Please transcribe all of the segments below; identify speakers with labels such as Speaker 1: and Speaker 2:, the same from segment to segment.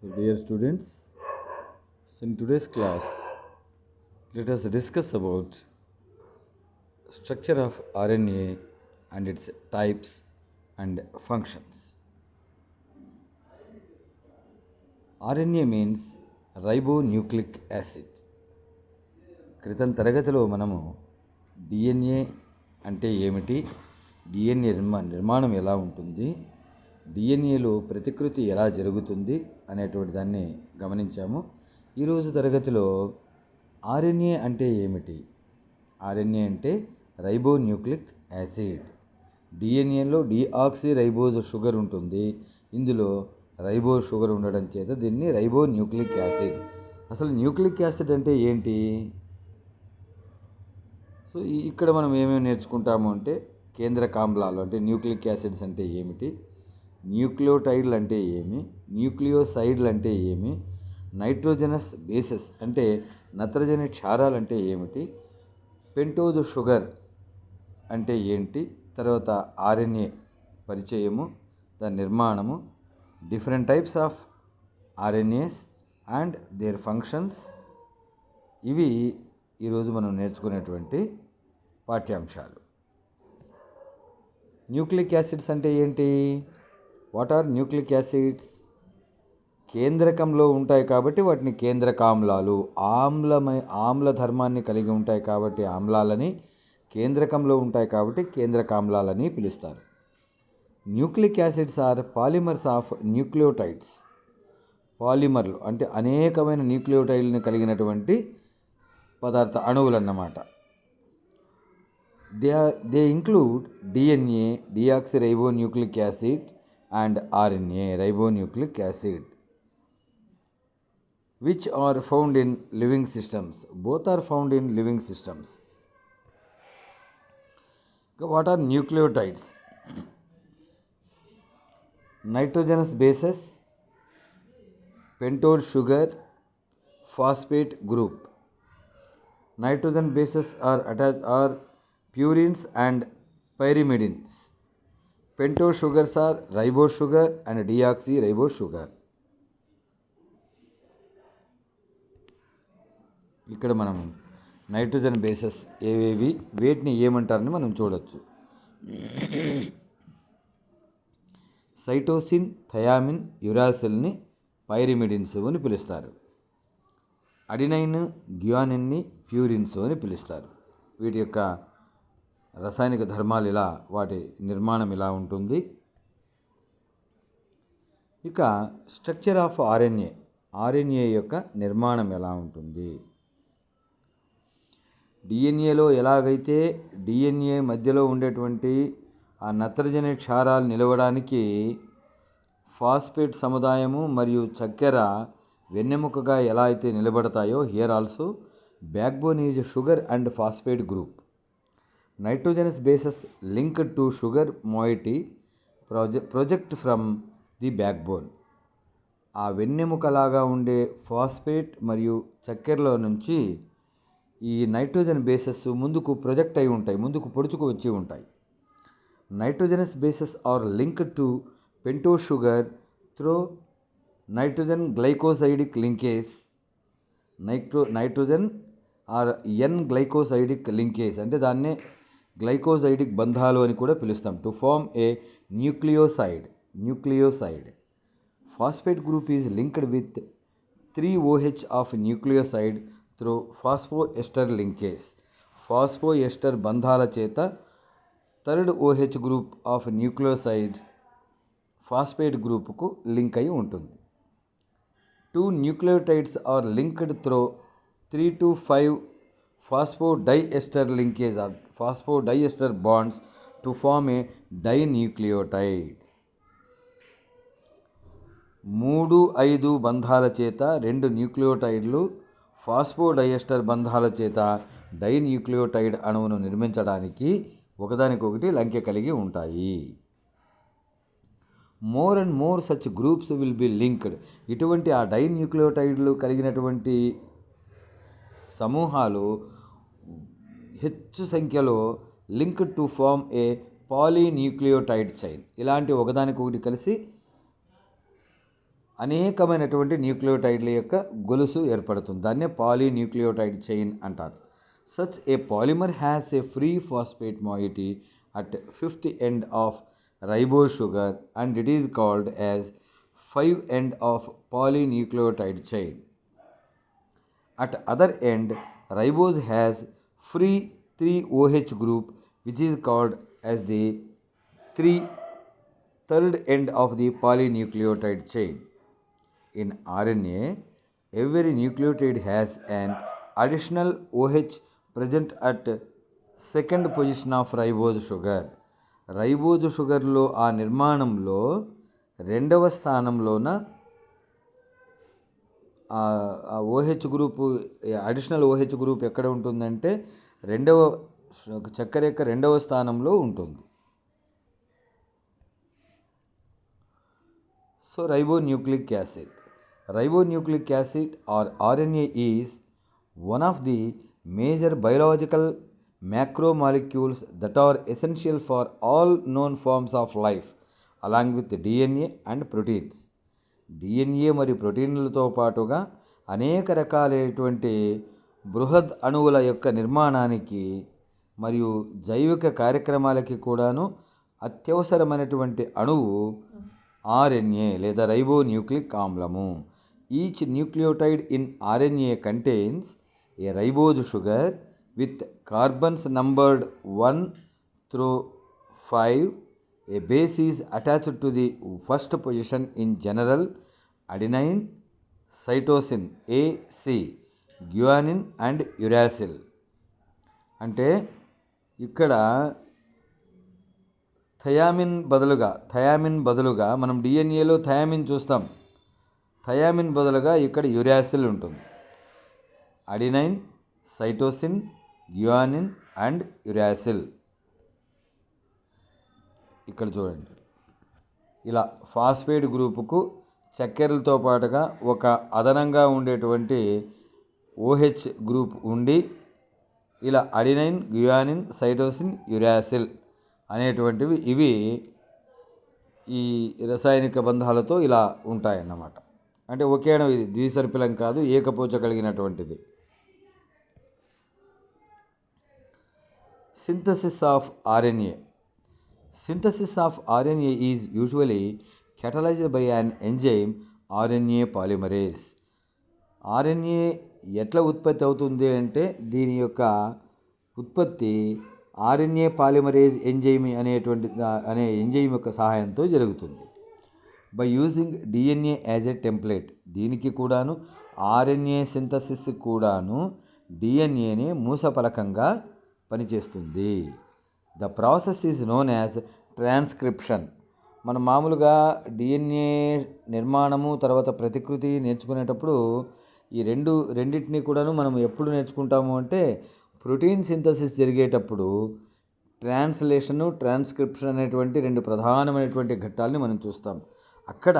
Speaker 1: So, dear students, in today's class, let us discuss about structure of RNA and its types and functions. RNA means ribonucleic acid. క్రితం తరగతిలో మనము DNA అంటే ఏమిటి, DNA నిర్మాణం ఎలా ఉంటుంది, డిఎన్ఏలో ప్రతికృతి ఎలా జరుగుతుంది అనేటువంటి దాన్ని గమనించాము. ఈరోజు తరగతిలో ఆర్ఎన్ఏ అంటే ఏమిటి, ఆర్ఎన్ఏ అంటే రైబోన్యూక్లిక్ యాసిడ్. డిఎన్ఏలో డిఆక్సీ రైబోజ్ షుగర్ ఉంటుంది, ఇందులో రైబో షుగర్ ఉండడం చేత దీన్ని రైబోన్యూక్లిక్ యాసిడ్. అసలు న్యూక్లిక్ యాసిడ్ అంటే ఏంటి? సో ఇక్కడ మనం ఏమేమి నేర్చుకుంటాము అంటే కేంద్రకామ్లాలు అంటే న్యూక్లిక్ యాసిడ్స్ అంటే ఏమిటి, న్యూక్లియోటైడ్లు అంటే ఏమి, న్యూక్లియోసైడ్లు అంటే ఏమి, నైట్రోజనస్ బేసెస్ అంటే నత్రజని క్షారాలు అంటే ఏమిటి, పెంటోజ్ షుగర్ అంటే ఏంటి, తర్వాత ఆర్ఎన్ఏ పరిచయము, దాని నిర్మాణము, different types of RNAs and their functions, ఇవి ఈరోజు మనం నేర్చుకునేటువంటి పాఠ్యాంశాలు. న్యూక్లిక్ యాసిడ్స్ అంటే ఏంటి? What are nucleic acids? కేంద్రకంలో ఉంటాయి కాబట్టి వాటిని కేంద్రకామ్లాలు, ఆమ్ల ధర్మాన్ని కలిగి ఉంటాయి కాబట్టి ఆమ్లాలని, కేంద్రకంలో ఉంటాయి కాబట్టి కేంద్రకామ్లాలని పిలుస్తారు. Nucleic acids are polymers of nucleotides. పాలిమర్లు అంటే అనేకమైన న్యూక్లియోటైడ్లను కలిగినటువంటి పదార్థ అణువులు అన్నమాట. They include DNA, deoxy ribonucleic acid, and RNA, ribonucleic acid, which are found in living systems. Both are found in living systems. What are nucleotides? Nitrogenous bases, pentose sugar, phosphate group. Nitrogen bases are purines and pyrimidines. Pentose sugars are ribose sugar and deoxy ribose sugar. ఇక్కడ మనం nitrogen bases ఏవేవి, వేటిని ఏమంటారని మనం చూడొచ్చు. Cytosine, thiamine, యురాసిల్ని పైరిమిడిన్స్ అని పిలుస్తారు. Adenine, గ్యానిన్ని purines అని పిలుస్తారు. వీటి యొక్క రసాయనిక ధర్మాలు ఇలా, వాటి నిర్మాణం ఇలా ఉంటుంది. ఇక స్ట్రక్చర్ ఆఫ్ ఆర్ఎన్ఏ, ఆర్ఎన్ఏ యొక్క నిర్మాణం ఎలా ఉంటుంది? డిఎన్ఏలో ఎలాగైతే డిఎన్ఏ మధ్యలో ఉండేటువంటి ఆ నత్రజని క్షారాలు నిలవడానికి ఫాస్ఫేట్ సముదాయము మరియు చక్కెర వెన్నెముకగా ఎలా అయితే నిలబడతాయో, here also backbone is sugar and phosphate group. Nitrogenous bases linked to sugar moiety project from the backbone. ఆ వెన్నెముకలాగా ఉండే ఫాస్ఫేట్ మరియు చక్కెరలో నుంచి ఈ నైట్రోజన్ బేసెస్ ముందుకు ప్రొజెక్ట్ అయి ఉంటాయి, ముందుకు పొడుచుకు వచ్చి ఉంటాయి. Nitrogenous bases are linked to pentose sugar through nitrogen glycosidic linkage. Nitrogen or N glycosidic linkage అంటే దాన్నే గ్లైకోసైడిక్ బంధాలు అని కూడా పిలుస్తాం. To form a nucleoside. Phosphate group is linked with 3OH of nucleoside through phosphoester linkage. Phosphoester బంధాల చేత 3OH group of nucleoside phosphate గ్రూపుకు link అయి ఉంటుంది. 2 nucleotides are linked through 3 to 5 phosphodiester linkage or phosphodiester bonds to form a dinucleotide. 3-5 బంధాల చేత 2 న్యూక్లియోటైడ్లు ఫాస్ఫోడైఎస్టర్ బంధాల చేత dinucleotide అణువును నిర్మించడానికి ఒకదానికొకటి లంకె కలిగి ఉంటాయి. More and more such groups will be linked. ఇటువంటి ఆ డైన్యూక్లియోటైడ్లు కలిగినటువంటి సమూహాలు హెచ్చు సంఖ్యలో linked to form a polynucleotide chain. ఇలాంటి ఒకదానికొకటి కలిసి అనేకమైనటువంటి న్యూక్లియోటైడ్ల యొక్క గొలుసు ఏర్పడుతుంది. దాన్నే పాలీన్యూక్లియోటైడ్ చైన్ అంటారు. Such a polymer has a free phosphate moiety at fifth end of ribose sugar and it is called as 5 end of polynucleotide chain. At other end, ribose has free 3-OH group which is called as the 3rd end of the polynucleotide chain. In RNA, every nucleotide has an additional OH present at second position of ribose sugar. Ribose షుగర్లో ఆ నిర్మాణంలో రెండవ స్థానంలోన OH group, additional OH group ఎక్కడ ఉంటుందంటే చక్కెర యొక్క రెండవ స్థానంలో ఉంటుంది. So ribonucleic acid. Ribonucleic acid or RNA is one of the major biological macromolecules that are essential for all known forms of life along with DNA and proteins. DNA మరియు ప్రోటీన్లతో పాటుగా అనేక రకాలైనటువంటి బృహద్ అణువుల యొక్క నిర్మాణానికి మరియు జైవిక కార్యక్రమాలకి కూడాను అత్యవసరమైనటువంటి అణువు RNA లేదా రైబోన్యూక్లిక్ ఆమ్లము. Each nucleotide in RNA contains a ribose sugar with carbons numbered 1 through 5. A base is attached to the first position in general adenine, cytosine AC, guanine and uracil. అంటే ఇక్కడ థయామిన్ బదులుగా మనం డిఎన్ఏలో thiamine చూస్తాం. Thiamine బదులుగా ఇక్కడ uracil ఉంటుంది. Adenine, cytosine, guanine and uracil. ఇక్కడ చూడండి, ఇలా ఫాస్ఫేట్ గ్రూపుకు చక్కెరలతో పాటుగా ఒక అదనంగా ఉండేటువంటి ఓహెచ్ గ్రూప్ ఉండి ఇలా అడినైన్, గ్యుయానిన్, సైటోసిన్, యురాసిల్ అనేటువంటివి ఇవి ఈ రసాయనిక బంధాలతో ఇలా ఉంటాయన్నమాట. అంటే ఒకే అణువు, ఇది ద్విసర్పిలం కాదు, ఏకపోచ కలిగినటువంటిది. Synthesis of RNA. Synthesis of RNA is usually catalyzed by an enzyme RNA polymerase. RNA ఎట్లా ఉత్పత్తి అవుతుంది అంటే దీని యొక్క ఉత్పత్తి RNA పాలిమరేజ్ ఎంజైమ్ అనే ఎంజైమ్ యొక్క సహాయంతో జరుగుతుంది. By using DNA as a template. దీనికి కూడాను RNA సింథసిస్ కూడాను DNAని మూసఫలకంగా పనిచేస్తుంది. The process is known as transcription. మనం మామూలుగా DNA నిర్మాణము తర్వాత ప్రతికృతి నేర్చుకునేటప్పుడు ఈ రెండింటినీ కూడాను మనం ఎప్పుడు నేర్చుకుంటాము అంటే ప్రోటీన్ సింథసిస్ జరిగేటప్పుడు ట్రాన్స్లేషను, ట్రాన్స్క్రిప్షన్ అనేటువంటి రెండు ప్రధానమైనటువంటి ఘట్టాలని మనం చూస్తాం. అక్కడ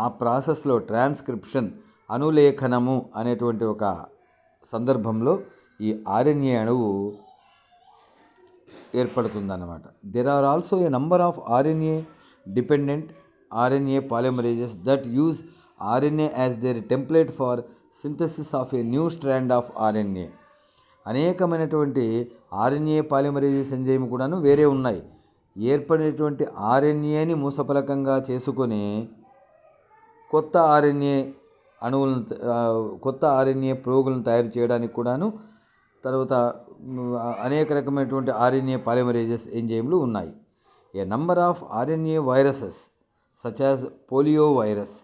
Speaker 1: ఆ ప్రాసెస్లో ట్రాన్స్క్రిప్షన్, అనులేఖనము అనేటువంటి ఒక సందర్భంలో ఈ RNA అణువు ఏర్పడుతుందన్నమాట. There are also a number of RNA dependent RNA polymerases that use RNA as their template for synthesis of a new strand of RNA. అనేకమైనటువంటి RNA పాలిమరేజెస్ ఎంజైమ్ కూడాను వేరే ఉన్నాయి. ఏర్పడినటువంటి RNAని మూసఫలకంగా చేసుకొని కొత్త RNA ప్రోగులను తయారు చేయడానికి కూడాను తర్వాత అనేక రకమైనటువంటి RNA పాలిమరేజెస్ ఎంజైమ్లు ఉన్నాయి. A number of RNA viruses such as polio virus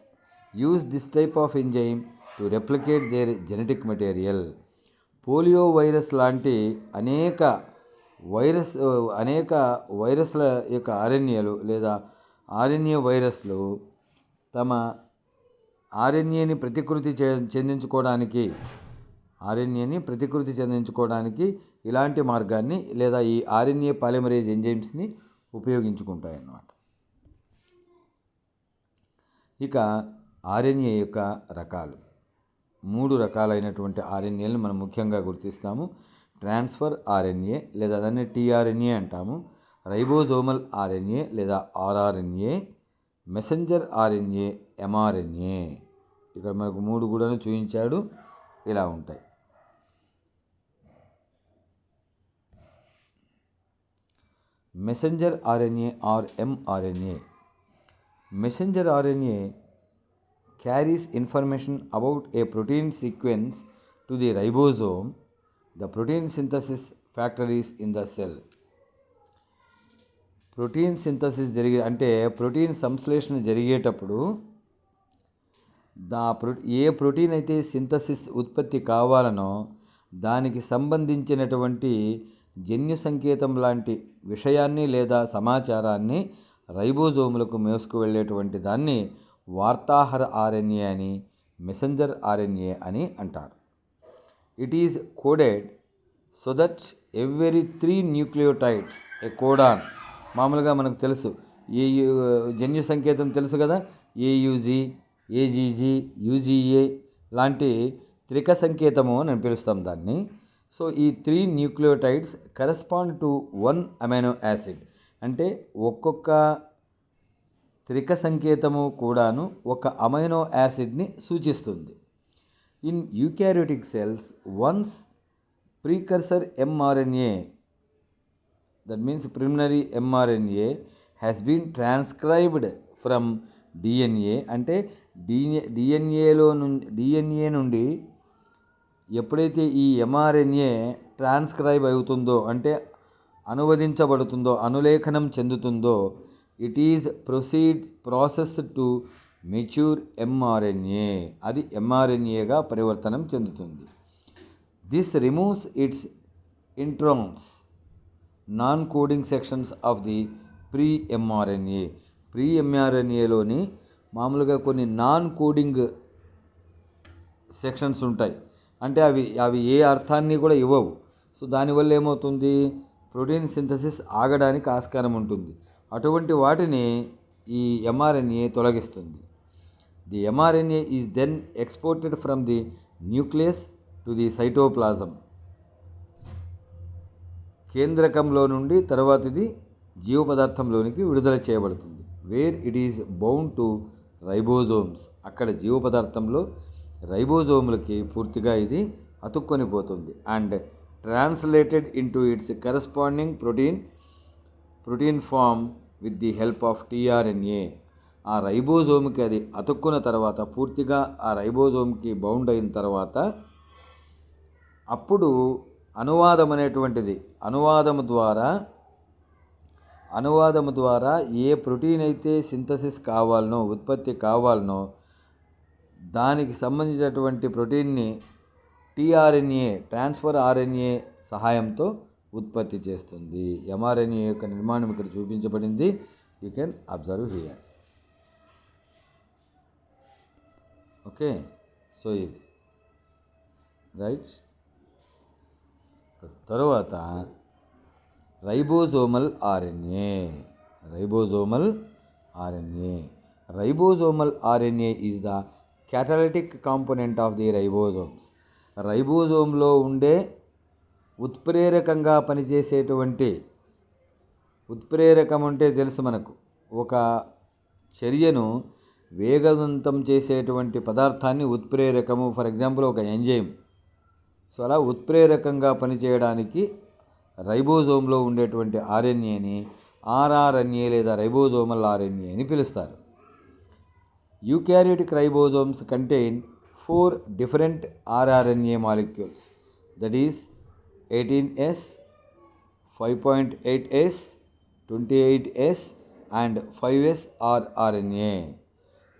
Speaker 1: use this type of enzyme to replicate their genetic material. Polio virus లాంటి అనేక వైరస్ల యొక్క RNAలు లేదా RNA వైరస్లు తమ RNAని ప్రతికృతి చెందించుకోవడానికి ఇలాంటి మార్గాన్ని లేదా ఈ RNA పాలిమరేజ్ ఎంజైమ్స్ని ఉపయోగించుకుంటాయి అన్నమాట. ఇక RNA యొక్క రకాలు, 3 రకాలైనటువంటి RNAలను మనం ముఖ్యంగా గుర్తిస్తాము. ట్రాన్స్ఫర్ RNA లేదా దాన్ని tRNA అంటాము. రైబోజోమల్ RNA లేదా rRNA, మెసెంజర్ ఆర్ఎన్ఏ, ఎంఆర్ఎన్ఏ. ఇక్కడ మనకు 3 కూడా చూపించాడు, ఇలా ఉంటాయి. Messenger RNA or mRNA. Messenger RNA carries information about a protein sequence to the ribosome, the protein synthesis factories in the cell. Protein synthesis అంటే protein సంశ్లేషణ జరిగేటప్పుడు ఏ ప్రోటీన్ అయితే సింథసిస్ ఉత్పత్తి కావాలనో దానికి సంబంధించినటువంటి జన్యు సంకేతం లాంటి విషయాన్ని లేదా సమాచారాన్ని రైబోజోములకు మోసుకు వెళ్ళేటువంటి దాన్ని వార్తాహర ఆర్ఎన్ఏ అని, మెసెంజర్ ఆర్ఎన్ఏ అని అంటారు. It is coded so that every 3 nucleotides A codon. మామూలుగా మనకు తెలుసు, జన్యు సంకేతం తెలుసు కదా, ఏయుజీ, ఏజీజీ, యూజీఏ లాంటి త్రిక సంకేతము అని పిలుస్తాం దాన్ని. సో ఈ 3 nucleotides correspond to 1 amino acid. అంటే ఒక్కొక్క త్రిక సంకేతము కూడాను ఒక అమైనో యాసిడ్ని సూచిస్తుంది. In eukaryotic cells once precursor mRNA, that means preliminary mRNA has been transcribed from DNA. అంటే డిఎన్ఏ నుండి ఎప్పుడైతే ఈ ఎంఆర్ఎన్ఏ ట్రాన్స్క్రైబ్ అవుతుందో, అంటే అనువదించబడుతుందో, అనులేఖనం చెందుతుందో, it is processed to mature mRNA. అది ఎంఆర్ఎన్ఏగా పరివర్తనం చెందుతుంది. This removes its introns, non coding sections of the pre mRNA. Pre ఎంఆర్ఎన్ఏలోని మామూలుగా కొన్ని నాన్ కోడింగ్ సెక్షన్స్ ఉంటాయి. అంటే అవి ఏ అర్థాన్ని కూడా ఇవ్వవు. సో దానివల్ల ఏమవుతుంది, ప్రోటీన్ సింథసిస్ ఆగడానికి ఆస్కారం ఉంటుంది. అటువంటి వాటిని ఈ ఎంఆర్ఎన్ఏ తొలగిస్తుంది. The mRNA is then exported from the nucleus to the cytoplasm. కేంద్రకంలో నుండి తర్వాత ఇది జీవ పదార్థంలోనికి విడుదల చేయబడుతుంది. Where it is bound to ribosomes. అక్కడ జీవ పదార్థంలో రైబోజోములకి పూర్తిగా ఇది అతుక్కొని పోతుంది. And translated into its corresponding protein form with the help of tRNA. ఆ రైబోజోమ్కి అది అతుక్కున్న తర్వాత, పూర్తిగా ఆ రైబోజోమ్కి బౌండ్ అయిన తర్వాత, అప్పుడు అనువాదం అనేటువంటిది, అనువాదము ద్వారా ఏ ప్రోటీన్ అయితే సింథసిస్ కావాలనో, ఉత్పత్తి కావాలనో, దానికి సంబంధించినటువంటి ప్రోటీన్ని టీఆర్ఎన్ఏ, ట్రాన్స్ఫర్ ఆర్ఎన్ఏ సహాయంతో ఉత్పత్తి చేస్తుంది. ఎంఆర్ఎన్ఏ యొక్క నిర్మాణం ఇక్కడ చూపించబడింది. You can observe here. Okay, so ఇది రైట్. తర్వాత ribosomal RNA. Ribosomal RNA is the catalytic component of the ribosomes. రైబోజోమ్లో ఉండే ఉత్ప్రేరకంగా పనిచేసేటువంటి, ఉత్ప్రేరకం అంటే తెలుసు మనకు, ఒక చర్యను వేగవంతం చేసేటువంటి పదార్థాన్ని ఉత్ప్రేరకము. ఫర్ ఎగ్జాంపుల్ ఒక ఎంజైమ్. సో అలా ఉత్ప్రేరకంగా పనిచేయడానికి రైబోజోమ్లో ఉండేటువంటి ఆర్ఎన్ఏని ఆర్ఆర్ఎన్ఏ లేదా రైబోజోమల్ ఆర్ఎన్ఏ అని పిలుస్తారు. Eukaryotic ribosomes contain 4 different rRNA molecules, that is 18S, 5.8S, 28S and 5S rRNA.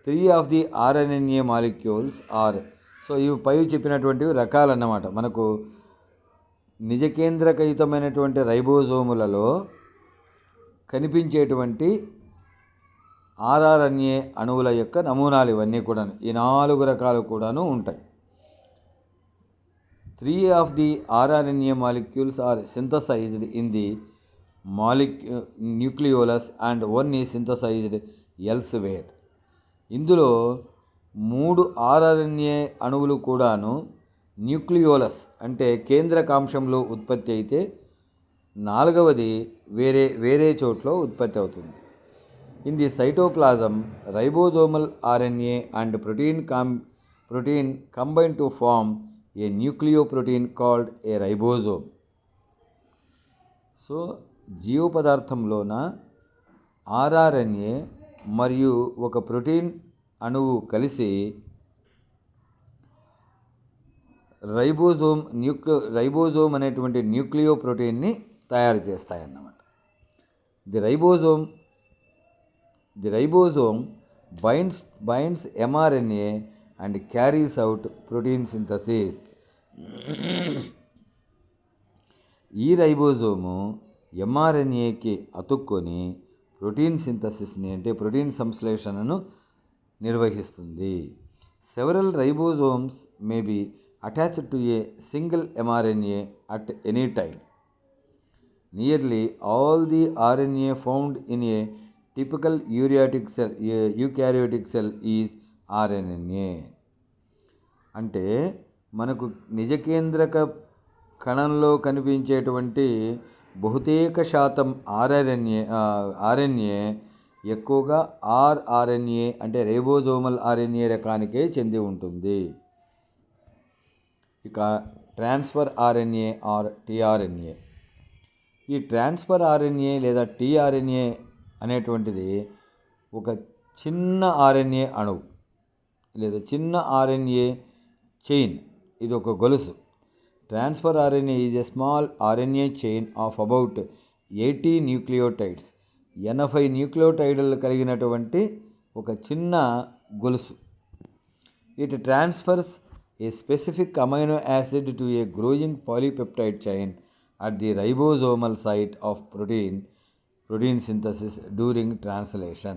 Speaker 1: 3 of the rRNA molecules are, so ఇవి పై చెప్పినటువంటివి రకాలన్నమాట. మనకు నిజకేంద్రకయుతమైనటువంటి రైబోజోములలో కనిపించేటువంటి ఆర్ఆర్ఎన్ఏ అణువుల యొక్క నమూనాలు ఇవన్నీ కూడా. ఈ 4 రకాలు కూడాను ఉంటాయి. 3 of the rRNA molecules are synthesized in the nucleolus and 1 is synthesized elsewhere. ఇందులో 3 rRNA అణువులు కూడాను న్యూక్లియోలస్ అంటే కేంద్రకాంశంలో ఉత్పత్తి అయితే, 4వది వేరే చోట్ల ఉత్పత్తి అవుతుంది. In the cytoplasm, ribosomal RNA and protein combine to form a nucleoprotein called a ribosome. So జీవ పదార్థంలోన ఆర్ఆర్ఎన్ఏ మరియు ఒక ప్రోటీన్ అణువు కలిసి రైబోజోమ్ అనేటువంటి న్యూక్లియోప్రోటీన్ని తయారు చేస్తాయన్నమాట. The ribosome binds mRNA and carries out protein synthesis. ఈ రైబోజోము mRNAకి అతుక్కొని ప్రోటీన్ సింథసిస్ని అంటే ప్రోటీన్ సంశ్లేషణను నిర్వహిస్తుంది. Several ribosomes may be attached to a single mRNA at any time. Nearly all the RNA found in a typical eukaryotic cell is RNA. అంటే మనకు నిజకేంద్రక కణంలో కనిపించేటువంటి బహుతేక శాతం RNA ఎక్కువగా ఆర్ఆర్ఎన్ఏ అంటే రైబోజోమల్ ఆర్ఎన్ఏ రకానికే చెంది ఉంటుంది. ఇక ట్రాన్స్ఫర్ ఆర్ఎన్ఏ ఆర్ టీఆర్ఎన్ఏ. ఈ ట్రాన్స్ఫర్ ఆర్ఎన్ఏ లేదా టీఆర్ఎన్ఏ అనేటువంటిది ఒక చిన్న ఆర్ఎన్ఏ అణువు లేదా చిన్న ఆర్ఎన్ఏ చైన్, ఇది ఒక గొలుసు. Transfer RNA is a small RNA chain of about 80 nucleotides. 80 న్యూక్లియోటైడ్లు కలిగినటువంటి ఒక చిన్న గొలుసు. It transfers A specific amino acid to A growing polypeptide chain at the ribosomal site of protein synthesis during translation.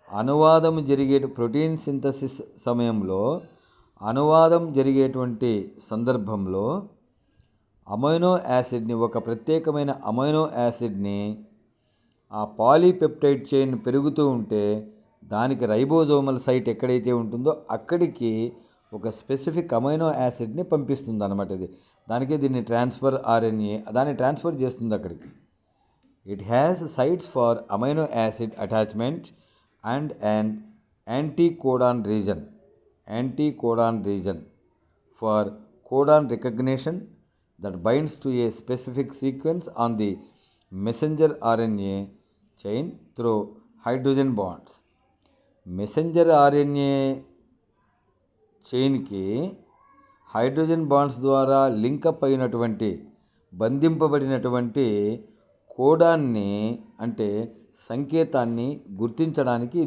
Speaker 1: అనువాదం జరిగే protein synthesis సమయంలో అనువాదం జరిగేటువంటి సందర్భంలో అమైనో యాసిడ్ని ఒక ప్రత్యేకమైన అమైనో యాసిడ్ని ఆ పాలీపెప్టైడ్ చైన్ పెరుగుతూ ఉంటే దానికి రైబోజోమల్ సైట్ ఎక్కడైతే ఉంటుందో అక్కడికి ఒక స్పెసిఫిక్ అమైనో యాసిడ్ని పంపిస్తుంది అన్నమాట. ఇది దానికే దీన్ని ట్రాన్స్ఫర్ ఆర్ఎన్ఏ దాన్ని ట్రాన్స్ఫర్ చేస్తుంది అక్కడికి. It has sites for amino acid attachment and and anticodon region for codon recognition that binds to a specific sequence on the messenger RNA chain through hydrogen bonds. Messenger RNA చైన్కి hydrogen bonds ద్వారా link up అయినటువంటి బంధింపబడినటువంటి కోడాన్ని అంటే సంకేతాన్ని గుర్తించడానికి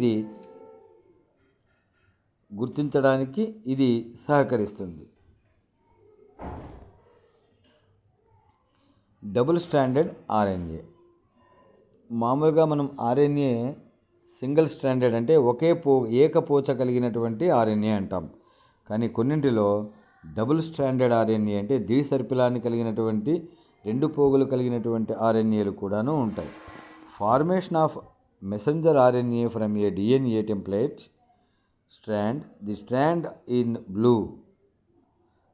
Speaker 1: ఇది సహకరిస్తుంది. Double stranded RNA. మామూలుగా మనం ఆర్ఎన్ఏ సింగిల్ స్ట్రాండెడ్ అంటే ఏకపోచ కలిగినటువంటి ఆర్ఎన్ఏ అంటాం. కానీ కొన్నింటిలో డబుల్ స్ట్రాండెడ్ ఆర్ఎన్ఏ అంటే ద్విసర్పిలాన్ని కలిగినటువంటి 2 పోగులు కలిగినటువంటి ఆర్ఎన్ఏలు కూడాను ఉంటాయి. Formation of messenger RNA from A DNA template strand, the strand in blue.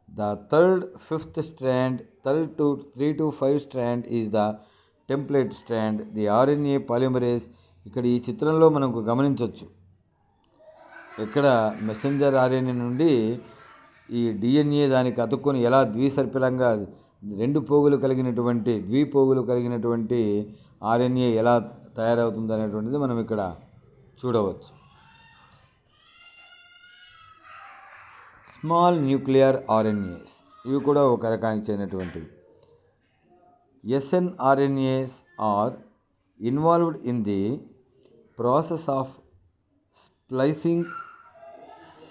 Speaker 1: The third, fifth strand, 3 to 5 strand is the template strand. The RNA polymerase. ఇక్కడ ఈ చిత్రంలో మనకు గమనించవచ్చు, ఇక్కడ మెసెంజర్ ఆర్ఎన్ఏ నుండి ఈ డిఎన్ఏ దానికి అతుక్కొని ఎలా ద్విపోగులు కలిగినటువంటి ఆర్ఎన్ఏ ఎలా తయారవుతుంది అనేటువంటిది మనం ఇక్కడ చూడవచ్చు. స్మాల్ న్యూక్లియర్ ఆర్ఎన్ఏస్, ఇవి కూడా ఒక రకానికి చెందినటువంటివి. SnRNAs are involved in the process of splicing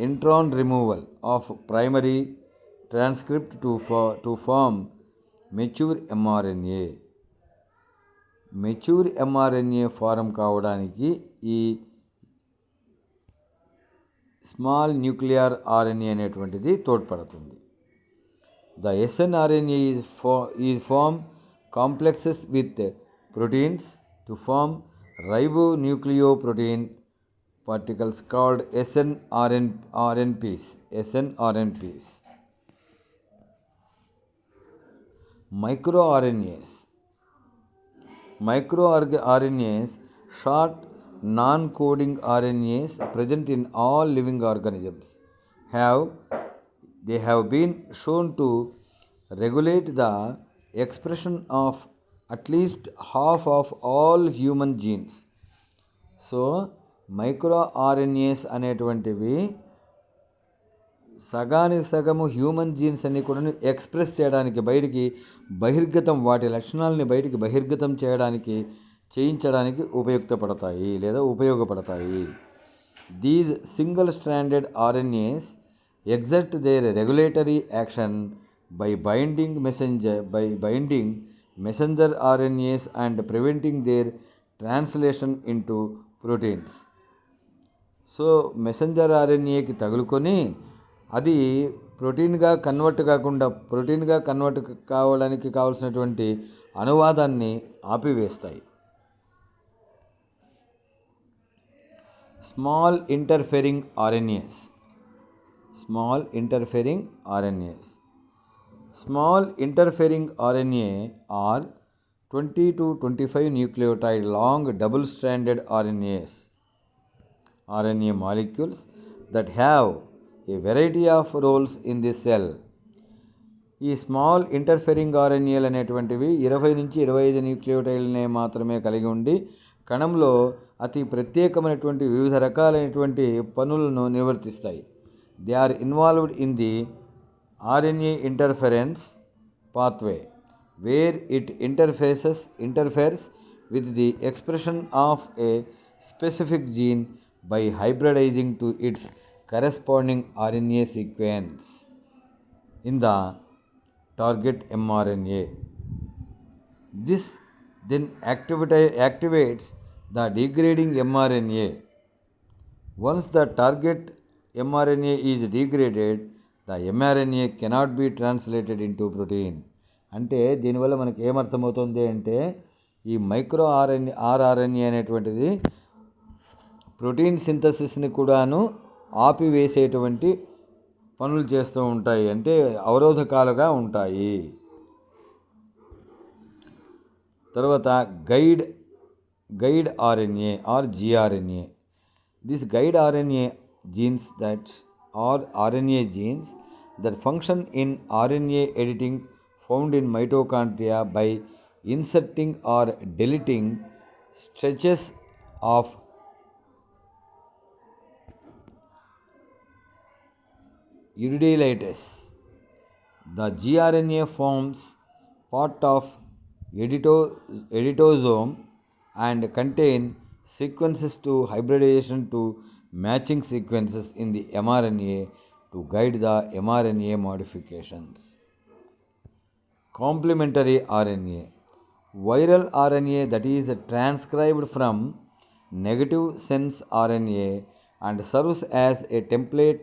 Speaker 1: intron removal of primary transcript to form mature mRNA. Mature mRNA form కావడానికి ఈ స్మాల్ న్యూక్లియర్ ఆర్ఎన్ఏ అనేటువంటిది తోడ్పడుతుంది. The snRNA is form complexes with proteins to form ribonucleoprotein particles called SNRNPs. microRNAs, short non-coding RNAs present in all living organisms have been shown to regulate the expression of at least half of all human genes. So micro RNAs అనేటువంటివి సగానికి సగము human jeans అన్ని కూడా express చేయడానికి బహిర్గతం వాటి లక్షణాలని బయటికి బహిర్గతం చేయించడానికి ఉపయోగపడతాయి. These single stranded RNAs exert their regulatory action by binding messenger RNAs and preventing their translation into proteins. So messenger ఆర్ఎన్ఏకి తగులుకొని అది ప్రోటీన్గా కన్వర్ట్ కావడానికి కావాల్సినటువంటి అనువాదాన్ని ఆపివేస్తాయి. Small interfering RNAs. Small interfering RNA are 20 to 25 nucleotide long double-stranded RNA molecules that have a variety of roles in the cell. ఈ small ఇంటర్ఫెరింగ్ ఆర్ఎన్ఏలు అనేటువంటివి 20 నుంచి 25 న్యూక్లియోటైడ్లనే మాత్రమే కలిగి ఉండి కణంలో అతి ప్రత్యేకమైనటువంటి వివిధ రకాలైనటువంటి పనులను నిర్వర్తిస్తాయి. They are involved in the RNA interference pathway, where it interferes with the expression of a specific gene by hybridizing to its corresponding RNA sequence in the target mRNA. This then activates the degrading mRNA. Once the target mRNA is degraded, the mRNA cannot be translated into protein. అంటే దీనివల్ల మనకి ఏమర్థమవుతుంది అంటే ఈ micro rRNA అనేటువంటిది protein సింథసిస్ని కూడాను ఆపివేసేటువంటి పనులు చేస్తూ ఉంటాయి, అంటే అవరోధకాలుగా ఉంటాయి. తర్వాత guide RNA or gRNA. This guide RNA genes that are RNA genes that function in RNA editing found in mitochondria by inserting or deleting stretches of uridylates. The gRNA forms part of editosome and contain sequences to hybridization to matching sequences in the mRNA to guide the mRNA modifications. Complementary RNA. Viral RNA that is transcribed from negative sense RNA and serves as a template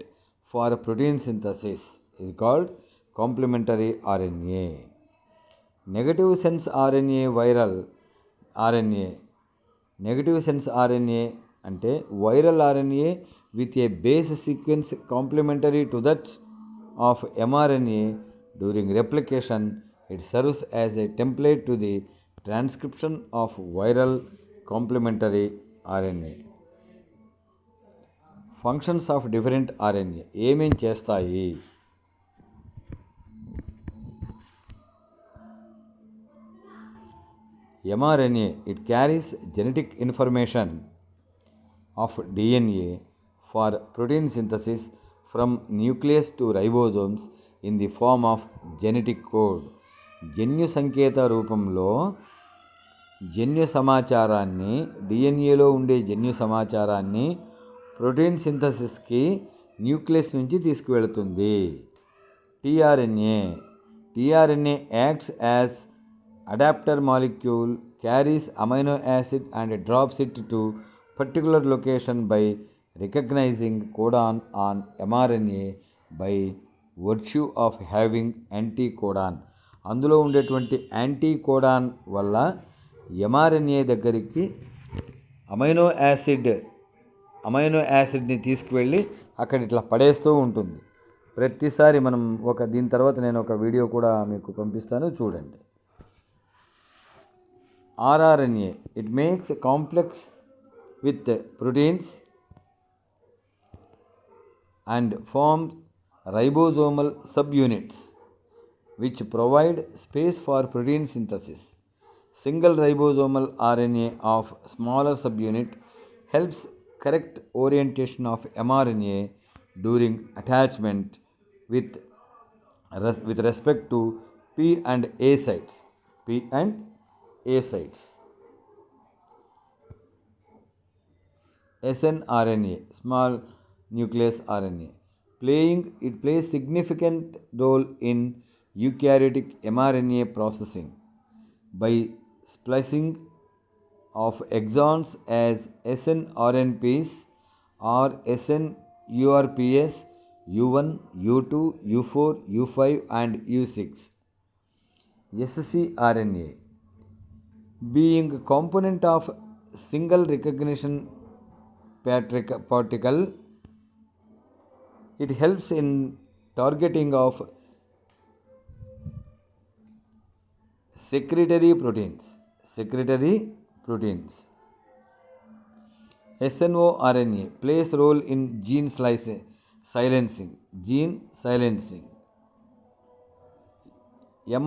Speaker 1: for protein synthesis is called complementary RNA. Negative sense RNA viral RNA. Negative sense RNA అంటే viral RNA with a base sequence complementary to that of mRNA during replication. It serves as a template to the transcription of viral complementary RNA. Functions of different RNA ఏమేం చేస్తాయి? mRNA, it carries genetic information of DNA for protein synthesis from nucleus to ribosomes in the form of genetic code. జన్యు సంకేత రూపంలో జన్యు సమాచారాన్ని, డిఎన్ఏలో ఉండే జన్యు సమాచారాన్ని ప్రోటీన్ సింథసిస్కి న్యూక్లియస్ నుంచి తీసుకువెళుతుంది. TRNA acts as adapter molecule, carries amino acid and drops it to particular location by recognizing codon on mRNA by virtue of having anticodon. అందులో ఉండేటువంటి యాంటీకోడాన్ వల్ల mRNA దగ్గరికి అమైనో యాసిడ్ని తీసుకువెళ్ళి అక్కడ ఇట్లా పడేస్తూ ఉంటుంది. ప్రతిసారి మనం దీని తర్వాత నేను ఒక వీడియో కూడా మీకు పంపిస్తాను, చూడండి. rRNA, it makes complex with proteins and form ribosomal subunits which provide space for protein synthesis. Single ribosomal RNA of smaller subunit helps correct orientation of mRNA during attachment with respect to P and A sites. P and A sites. snRNA, small nucleus RNA, plays significant role in eukaryotic mRNA processing by splicing of exons as snRNPs or snURPs U1, U2, U4, U5 and U6. scRNA, being a component of single recognition particle, it helps in targeting of secretory proteins. snORNA plays role in gene silencing.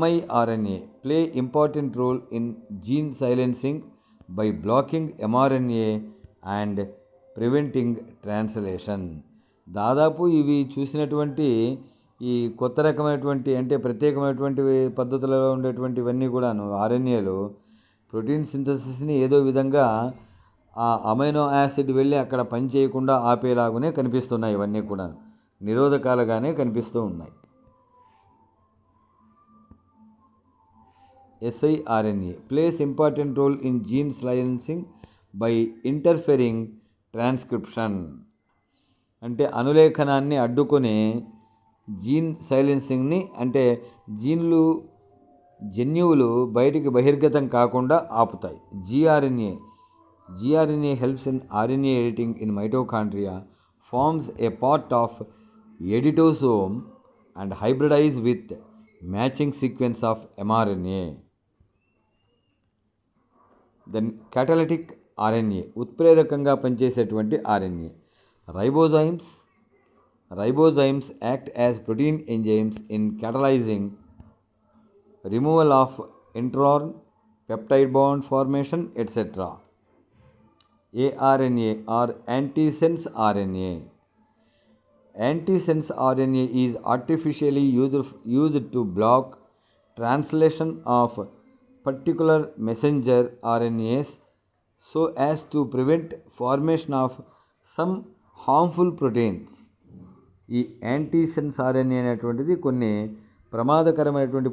Speaker 1: miRNA play important role in gene silencing by blocking mRNA and preventing translation. దాదాపు ఇవి చూసినటువంటి ఈ కొత్త రకమైనటువంటి అంటే ప్రత్యేకమైనటువంటి పద్ధతులలో ఉండేటువంటివన్నీ కూడాను ఆర్ఎన్ఏలు ప్రోటీన్ సింథసిస్ని ఏదో విధంగా ఆ అమైనో యాసిడ్ వెళ్ళి అక్కడ పని చేయకుండా ఆపేలాగానే కనిపిస్తున్నాయి. ఇవన్నీ కూడా నిరోధకాలుగానే కనిపిస్తూ ఉన్నాయి. siRNA plays important role in gene silencing by interfering transcription. అంటే అనులేఖనాన్ని అడ్డుకునే జీన్ సైలెన్సింగ్ని అంటే జన్యువులు బయటికి బహిర్గతం కాకుండా ఆపుతాయి. GRNA helps in RNA editing in mitochondria, forms a part of editosome and hybridize with matching sequence of mRNA. Then catalytic RNA, ఉత్ప్రేరకంగా పనిచేసేటువంటి RNA. Ribozymes act as protein enzymes in catalyzing removal of intron, peptide bond formation, etc. ARNA or antisense RNA. Antisense RNA is artificially used to block translation of particular messenger RNAs so as to prevent formation of some harmful proteins. ఈ యాంటీసెన్స్ RNA అనేటువంటిది కొన్ని ప్రమాదకరమైనటువంటి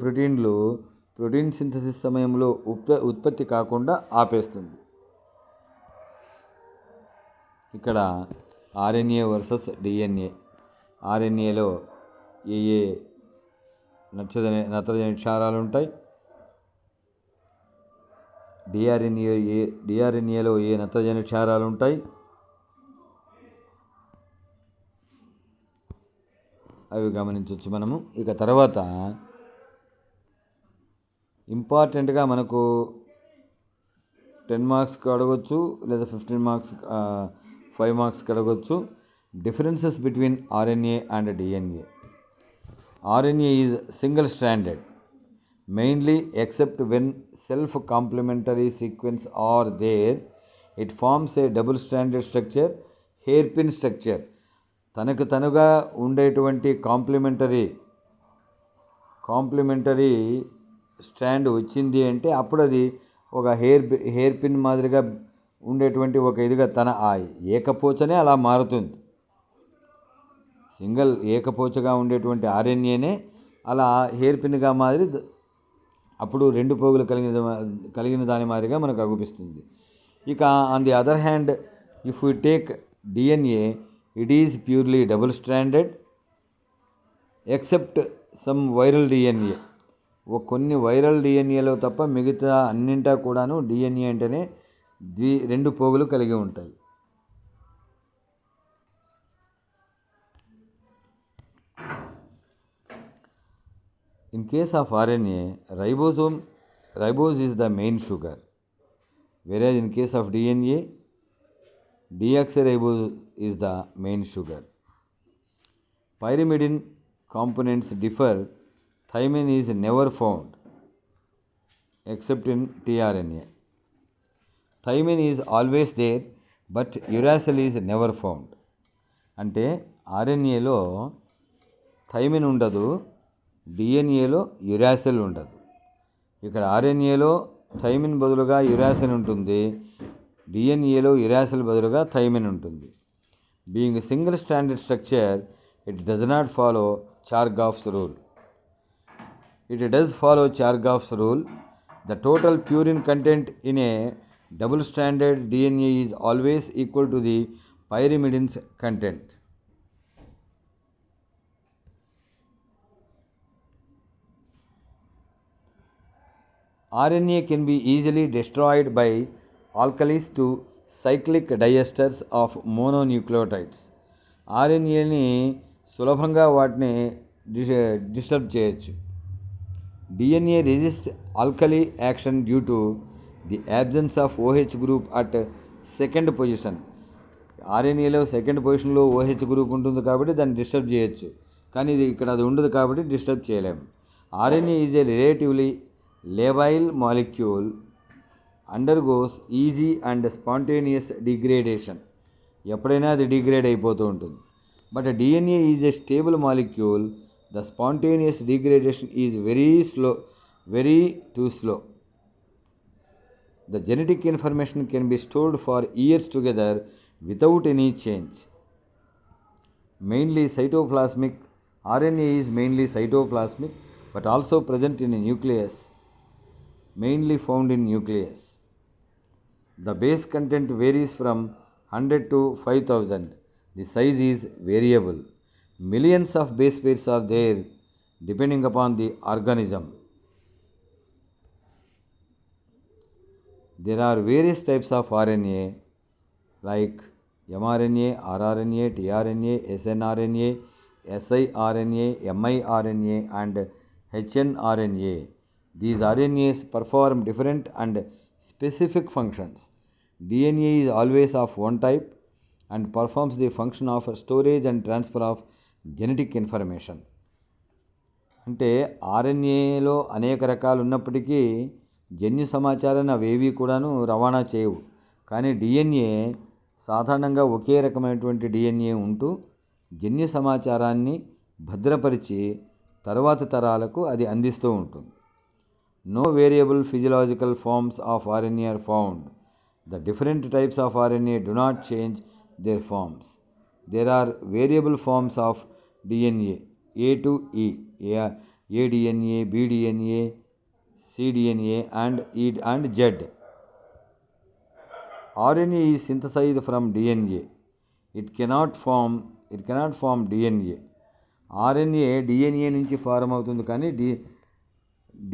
Speaker 1: protein synthesis సమయంలో ఉత్పత్తి కాకుండా ఆపేస్తుంది. ఇక్కడ RNA versus DNA. ఆర్ఎన్ఏలో ఏ నత్రజని క్షారాలు ఉంటాయి, డిఆర్ఎన్ఏలో ఏ నత్రజని క్షారాలు ఉంటాయి, అవి గమనించవచ్చు మనము. ఇక తర్వాత ఇంపార్టెంట్గా మనకు 10 మార్క్స్కి అడగవచ్చు లేదా 15 మార్క్స్ 5 మార్క్స్కి అడగవచ్చు. Differences between RNA and DNA. RNA is single stranded mainly except when self complementary sequence are there. It forms a double stranded structure, hairpin structure. తనకు తనుగా ఉండేటువంటి కాంప్లిమెంటరీ స్ట్రాండ్ వచ్చింది అంటే అప్పుడు అది ఒక హెయిర్ పిన్ మాదిరిగా ఉండేటువంటి ఒక ఇదిగా తన ఆ ఏకపోచనే అలా మారుతుంది. సింగిల్ ఏకపోచగా ఉండేటువంటి ఆర్ఎన్ఏనే అలా హెయిర్ పిన్గా మాదిరి అప్పుడు రెండు పోగులు కలిగిన దాని మాదిరిగా మనకు అగుపిస్తుంది. ఇక on the other hand if you take DNA, it is purely double stranded except some viral DNA. కొన్ని వైరల్ డిఎన్ఏలో తప్ప మిగతా అన్నింటా కూడాను డిఎన్ఏ అంటేనే రెండు పోగులు కలిగి ఉంటాయి. In case of RNA, ribose is the main sugar, whereas in case of DNA, Deoxyribose is the main sugar. Pyrimidine components differ. Thymine is never found except in tRNA. Thymine is always there, but uracil is never found. అంటే ఆర్ఎన్ఏలో thymine ఉండదు, డిఎన్ఏలో uracil ఉండదు. ఇక్కడ ఆర్ఎన్ఏలో thymine బదులుగా uracil ఉంటుంది, డిఎన్ఏలో uracil బదులుగా thymine ఉంటుంది. Being single standard structure, it does not follow Chargaff's rule. It does follow Chargaff's rule. The total purine content in a double-stranded DNA is always equal to the pyrimidine's content. RNA can be easily destroyed by alkalis to cyclic diesters of mononucleotides. RNAని సులభంగా వాటిని disturb చేయొచ్చు. DNA resists alkali action due to the absence of OH group at second position. ఆర్ఎన్ఏలో second పొజిషన్లో OH group ఉంటుంది కాబట్టి దాన్ని disturb చేయొచ్చు, కానీ ఇది ఇక్కడ అది ఉండదు కాబట్టి డిస్టర్బ్ చేయలేము. RNA is a relatively labile molecule, undergoes easy and spontaneous degradation. ఎప్పుడైనా అది డిగ్రేడ్ అయిపోతూ ఉంటుంది. But DNA is a stable molecule. The spontaneous degradation is very too slow. The genetic information can be stored for years together without any change. Mainly cytoplasmic, RNA is mainly cytoplasmic but also present in a nucleus, mainly found in nucleus. The base content varies from 100 to 5000. The size is variable. Millions of base pairs are there depending upon the organism. There are various types of RNA like mRNA, rRNA, tRNA, snRNA, siRNA, miRNA and hnRNA. These RNAs perform different and specific functions. DNA is always of one type and performs the function of storage and transfer of genetic information. అంటే ఆర్ఎన్ఏలో అనేక రకాలు ఉన్నప్పటికీ జన్యు సమాచారాన్ని అవేవి కూడాను రవాణా చేయవు. కానీ డిఎన్ఏ సాధారణంగా ఒకే రకమైనటువంటి డిఎన్ఏ ఉంటూ జన్యు సమాచారాన్ని భద్రపరిచి తరువాత తరాలకు అది అందిస్తూ ఉంటుంది. No variable physiological forms of RNA are found. The different types of RNA do not change their forms. There are variable forms of DNA, A to E, ADNA, BDNA, cDNA and Z. RNA is synthesized from DNA. It cannot form DNA. RNA DNA నుంచి form అవుతుంది కానీ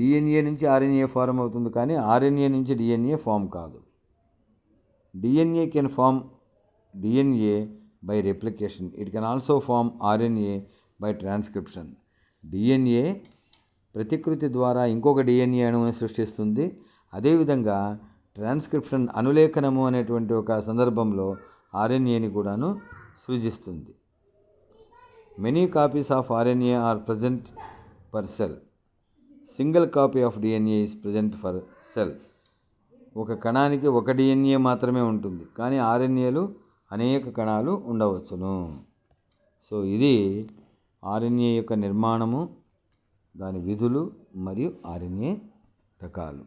Speaker 1: DNA నుంచి RNA form అవుతుంది కానీ RNA నుంచి DNA form కాదు. DNA can form DNA by replication. It can also form RNA by transcription. DNA ప్రతికృతి ద్వారా ఇంకొక డిఎన్ఏ అణువుని సృష్టిస్తుంది. అదేవిధంగా ట్రాన్స్క్రిప్షన్ అనులేఖనము అనేటువంటి ఒక సందర్భంలో ఆర్ఎన్ఏని కూడాను సృజిస్తుంది. Many copies of RNA are present per cell. Single copy of DNA is present for cell. ఒక కణానికి ఒక డిఎన్ఏ మాత్రమే ఉంటుంది, కానీ ఆర్ఎన్ఏలు అనేక కణాలు ఉండవచ్చును. సో ఇది ఆర్ఎన్ఏ యొక్క నిర్మాణము, దాని విధులు మరియు ఆర్ఎన్ఏ రకాలు.